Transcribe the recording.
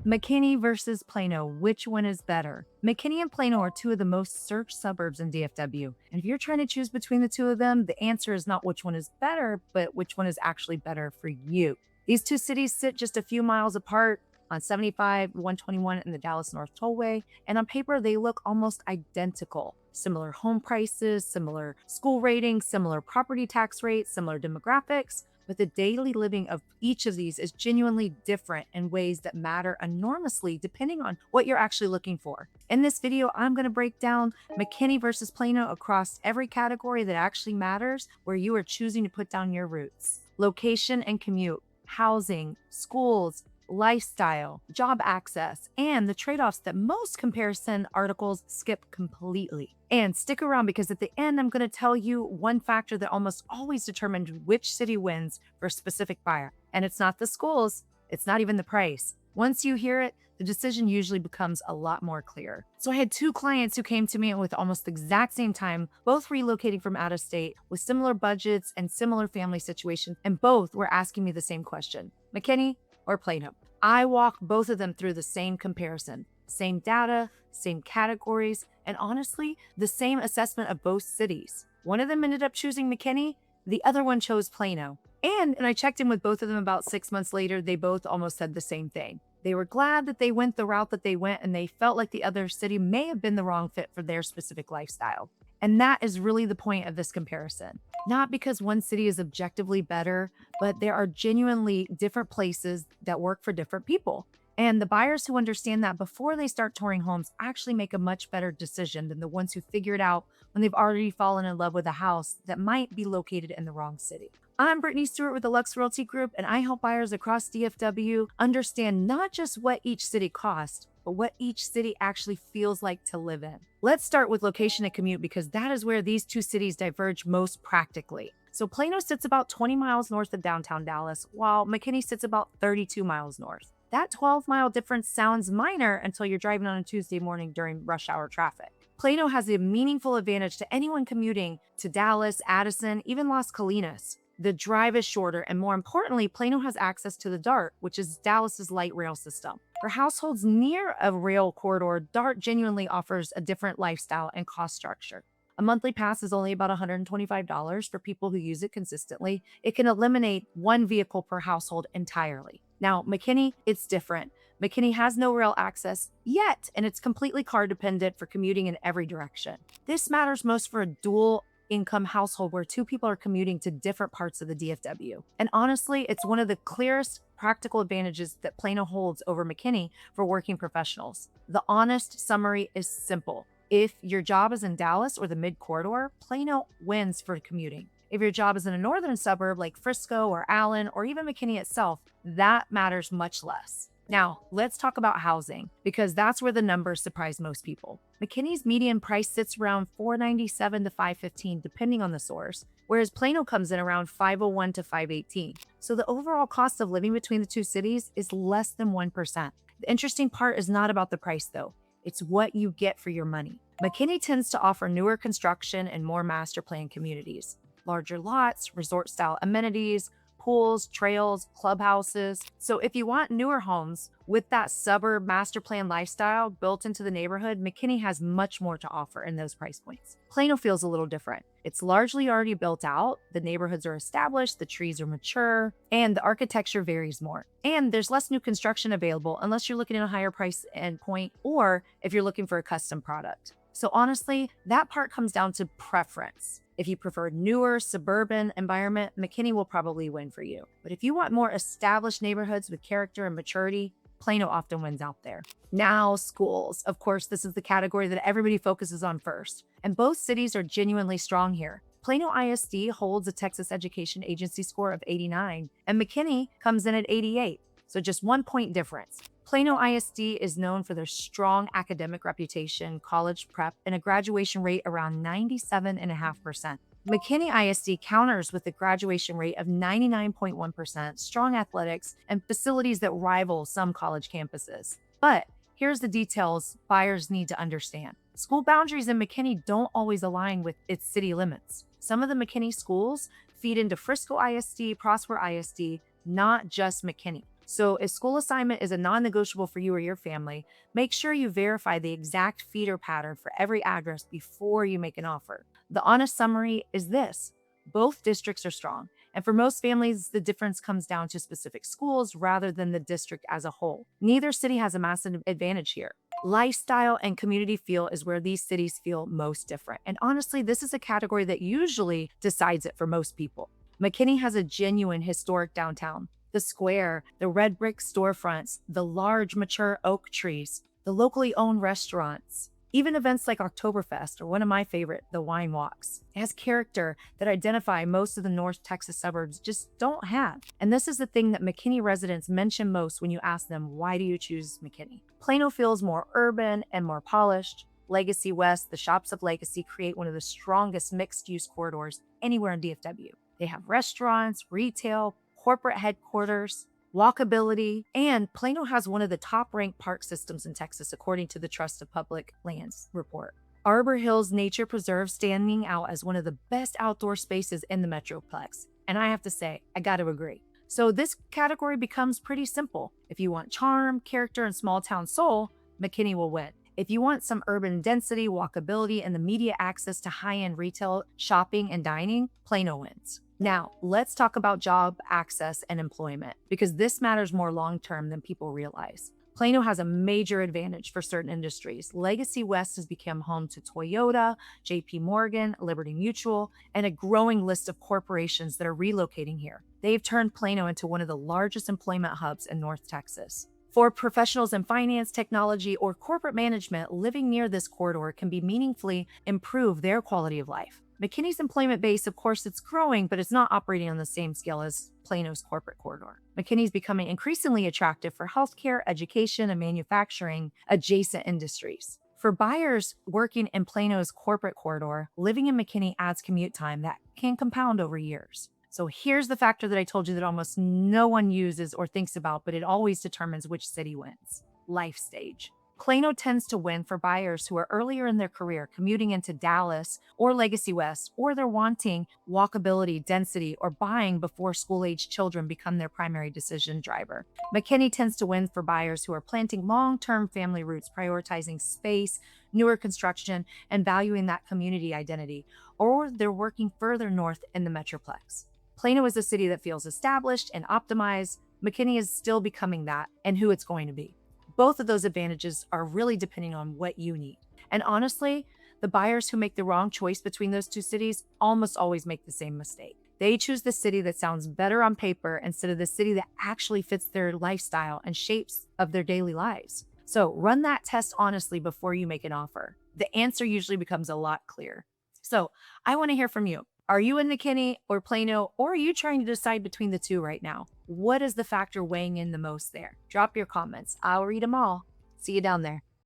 McKinney versus Plano, which one is better? McKinney and Plano are two of the most searched suburbs in DFW. And if you're trying to choose between the two of them, the answer is not which one is better, but which one is actually better for you. These two cities sit just a few miles apart on 75, 121, and the Dallas North Tollway. And on paper, they look almost identical. Similar home prices, similar school ratings, similar property tax rates, similar demographics. But the daily living of each of these is genuinely different in ways that matter enormously depending on what you're actually looking for. In this video, I'm going to break down McKinney versus Plano across every category that actually matters where you are choosing to put down your roots. Location and commute, housing, schools, lifestyle, job access, and the trade-offs that most comparison articles skip completely. And stick around because at the end, I'm going to tell you one factor that almost always determines which city wins for a specific buyer. And it's not the schools, it's not even the price. Once you hear it, the decision usually becomes a lot more clear. So I had two clients who came to me with almost the exact same time, both relocating from out of state with similar budgets and similar family situations, and both were asking me the same question: McKinney or Plano? I walked both of them through the same comparison, same data, same categories, and honestly, the same assessment of both cities. One of them ended up choosing McKinney, the other one chose Plano. And I checked in with both of them about 6 months later, they both almost said the same thing. They were glad that they went the route that they went, and they felt like the other city may have been the wrong fit for their specific lifestyle. And that is really the point of this comparison. Not because one city is objectively better, but there are genuinely different places that work for different people. And the buyers who understand that before they start touring homes actually make a much better decision than the ones who figure it out when they've already fallen in love with a house that might be located in the wrong city. I'm Brittany Stewart with the Lux Realty Group, and I help buyers across DFW understand not just what each city costs, but what each city actually feels like to live in. Let's start with location and commute because that is where these two cities diverge most practically. So Plano sits about 20 miles north of downtown Dallas, while McKinney sits about 32 miles north. That 12-mile difference sounds minor until you're driving on a Tuesday morning during rush hour traffic. Plano has a meaningful advantage to anyone commuting to Dallas, Addison, even Las Colinas. The drive is shorter, and more importantly, Plano has access to the DART, which is Dallas's light rail system. For households near a rail corridor, DART genuinely offers a different lifestyle and cost structure. A monthly pass is only about $125 for people who use it consistently. It can eliminate one vehicle per household entirely. Now, McKinney, it's different. McKinney has no rail access yet, and it's completely car dependent for commuting in every direction. This matters most for a dual income household where two people are commuting to different parts of the DFW. And honestly, it's one of the clearest practical advantages that Plano holds over McKinney for working professionals. The honest summary is simple. If your job is in Dallas or the mid corridor, Plano wins for commuting. If your job is in a northern suburb like Frisco or Allen or even McKinney itself, that matters much less. Now, let's talk about housing because that's where the numbers surprise most people. McKinney's median price sits around $497 to $515 depending on the source, whereas Plano comes in around $501 to $518. So the overall cost of living between the two cities is less than 1%. The interesting part is not about the price though. It's what you get for your money. McKinney tends to offer newer construction and more master plan communities, larger lots, resort-style amenities, pools, trails, clubhouses. So if you want newer homes with that suburb master plan lifestyle built into the neighborhood, McKinney has much more to offer in those price points. Plano feels a little different. It's largely already built out, the neighborhoods are established, the trees are mature, and the architecture varies more. And there's less new construction available unless you're looking at a higher price endpoint or if you're looking for a custom product. So honestly, that part comes down to preference. If you prefer newer suburban environment, McKinney will probably win for you. But if you want more established neighborhoods with character and maturity, Plano often wins out there. Now, schools. Of course, this is the category that everybody focuses on first. And both cities are genuinely strong here. Plano ISD holds a Texas Education Agency score of 89, and McKinney comes in at 88. So just 1 point difference. Plano ISD is known for their strong academic reputation, college prep, and a graduation rate around 97.5%. McKinney ISD counters with a graduation rate of 99.1%, strong athletics, and facilities that rival some college campuses. But here's the details buyers need to understand. School boundaries in McKinney don't always align with its city limits. Some of the McKinney schools feed into Frisco ISD, Prosper ISD, not just McKinney. So if school assignment is a non-negotiable for you or your family, make sure you verify the exact feeder pattern for every address before you make an offer. The honest summary is this: both districts are strong. And for most families, the difference comes down to specific schools rather than the district as a whole. Neither city has a massive advantage here. Lifestyle and community feel is where these cities feel most different. And honestly, this is a category that usually decides it for most people. McKinney has a genuine historic downtown. The square, the red brick storefronts, the large mature oak trees, the locally owned restaurants, even events like Oktoberfest, or one of my favorite, the wine walks. It has character that identify most of the North Texas suburbs just don't have. And this is the thing that McKinney residents mention most when you ask them, why do you choose McKinney? Plano feels more urban and more polished. Legacy West, the shops of Legacy, create one of the strongest mixed-use corridors anywhere in DFW. They have restaurants, retail, corporate headquarters, walkability, and Plano has one of the top-ranked park systems in Texas, according to the Trust of Public Lands report. Arbor Hills Nature Preserve standing out as one of the best outdoor spaces in the Metroplex. And I have to say, I gotta agree. So this category becomes pretty simple. If you want charm, character, and small-town soul, McKinney will win. If you want some urban density, walkability, and the immediate access to high-end retail, shopping, and dining, Plano wins. Now, let's talk about job access and employment, because this matters more long-term than people realize. Plano has a major advantage for certain industries. Legacy West has become home to Toyota, JP Morgan, Liberty Mutual, and a growing list of corporations that are relocating here. They've turned Plano into one of the largest employment hubs in North Texas. For professionals in finance, technology, or corporate management, living near this corridor can be meaningfully improve their quality of life. McKinney's employment base, of course, it's growing, but it's not operating on the same scale as Plano's corporate corridor. McKinney's becoming increasingly attractive for healthcare, education, and manufacturing adjacent industries. For buyers working in Plano's corporate corridor, living in McKinney adds commute time that can compound over years. So here's the factor that I told you that almost no one uses or thinks about, but it always determines which city wins: life stage. Plano tends to win for buyers who are earlier in their career, commuting into Dallas or Legacy West, or they're wanting walkability, density, or buying before school-age children become their primary decision driver. McKinney tends to win for buyers who are planting long-term family roots, prioritizing space, newer construction, and valuing that community identity, or they're working further north in the Metroplex. Plano is a city that feels established and optimized. McKinney is still becoming that and who it's going to be. Both of those advantages are really depending on what you need. And honestly, the buyers who make the wrong choice between those two cities almost always make the same mistake. They choose the city that sounds better on paper instead of the city that actually fits their lifestyle and shapes of their daily lives. So run that test honestly before you make an offer. The answer usually becomes a lot clearer. So I want to hear from you. Are you in McKinney or Plano, or are you trying to decide between the two right now? What is the factor weighing in the most there? Drop your comments. I'll read them all. See you down there.